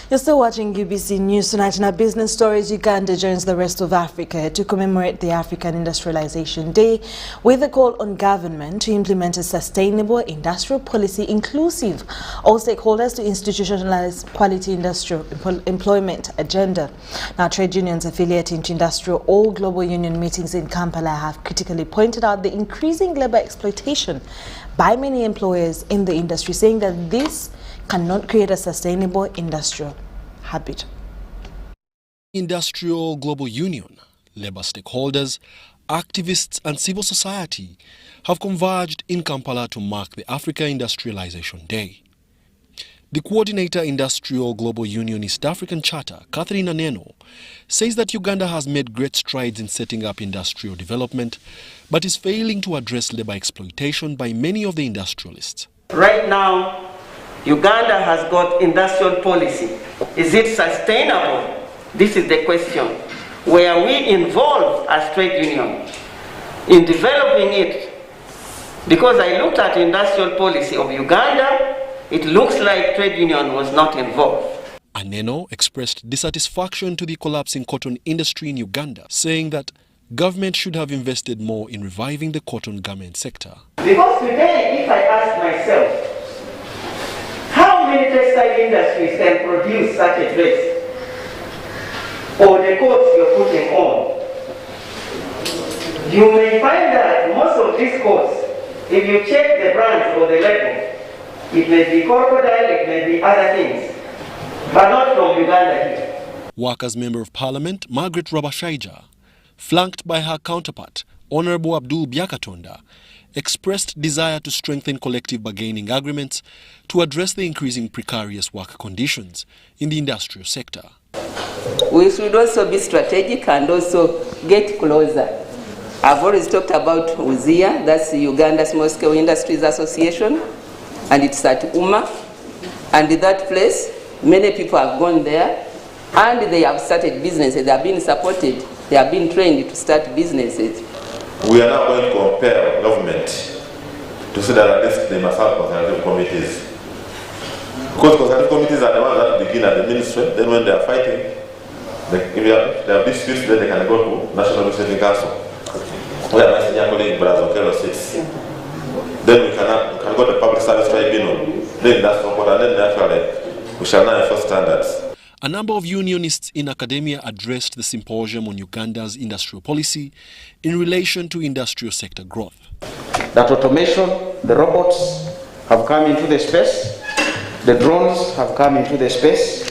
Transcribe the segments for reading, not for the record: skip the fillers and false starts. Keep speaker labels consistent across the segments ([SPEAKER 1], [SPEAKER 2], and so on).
[SPEAKER 1] You're still watching UBC News tonight. In our business stories, Uganda joins the rest of Africa to commemorate the African Industrialization Day with a call on government to implement a sustainable industrial policy inclusive all stakeholders to institutionalize quality industrial employment agenda. Now, trade unions affiliating to Industrial All Global Union meetings in Kampala have critically pointed out the increasing labor exploitation by many employers in the industry, saying that this cannot create a sustainable industrial habit.
[SPEAKER 2] Industrial Global Union, labor stakeholders, activists and civil society have converged in Kampala to mark the Africa Industrialization Day. The coordinator Industrial Global Union East African Charter, Catherine Aneno, says that Uganda has made great strides in setting up industrial development, but is failing to address labor exploitation by many of the industrialists.
[SPEAKER 3] Right now, Uganda has got industrial policy. Is it sustainable? This is the question. Were we involved as trade union in developing it? Because I looked at industrial policy of Uganda, it looks like trade union was not involved.
[SPEAKER 2] Aneno expressed dissatisfaction to the collapsing cotton industry in Uganda, saying that government should have invested more in reviving the cotton garment sector.
[SPEAKER 3] Because today, if I ask myself, how many textile industries can produce such a dress or the coats you're putting on? You may find that most of these coats, if you check the brand or the label, it may be crocodile, it may be other things, but not from Uganda here.
[SPEAKER 2] Workers' Member of Parliament Margaret Rabashaija, flanked by her counterpart Honorable Abdul Byakatonda, expressed desire to strengthen collective bargaining agreements to address the increasing precarious work conditions in the industrial sector.
[SPEAKER 4] We should also be strategic and also get closer. I've always talked about UZIA, that's the Uganda Small Scale Industries Association, and it's at UMA. And in that place, many people have gone there and they have started businesses. They have been supported, they have been trained to start businesses.
[SPEAKER 5] We are now going to compel government to say that at least they must have consultative committees. Because consultative committees are the ones that begin at the ministry, then when they are fighting, if they have disputes, then they can go to National Legislative Council, where my senior colleague Brother Okelo sits. Then we can go to Public Service Tribunal, then that's what, and then actually we shall now enforce standards.
[SPEAKER 2] A number of unionists in academia addressed the symposium on Uganda's industrial policy in relation to industrial sector growth.
[SPEAKER 6] That automation, the robots have come into the space, the drones have come into the space.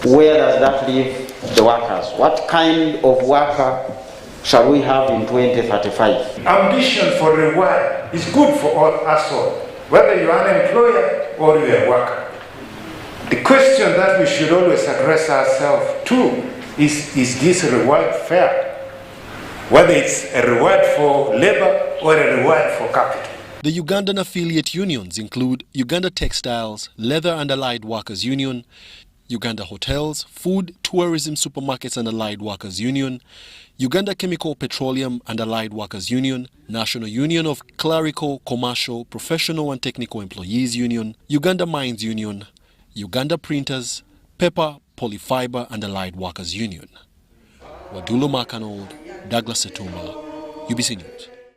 [SPEAKER 6] Where does that leave the workers? What kind of worker shall we have in 2035?
[SPEAKER 7] Ambition for reward is good for us all, whether you are an employer or you are a worker. The question that we should always address ourselves to is this reward fair? Whether it's a reward for labor or a reward for capital.
[SPEAKER 2] The Ugandan affiliate unions include Uganda Textiles, Leather and Allied Workers Union, Uganda Hotels, Food, Tourism, Supermarkets and Allied Workers Union, Uganda Chemical, Petroleum and Allied Workers Union, National Union of Clerical, Commercial, Professional and Technical Employees Union, Uganda Mines Union, Uganda Printers, Paper, Polyfiber and Allied Workers Union. Wadulo Makanold, Douglas Setuma, UBC News.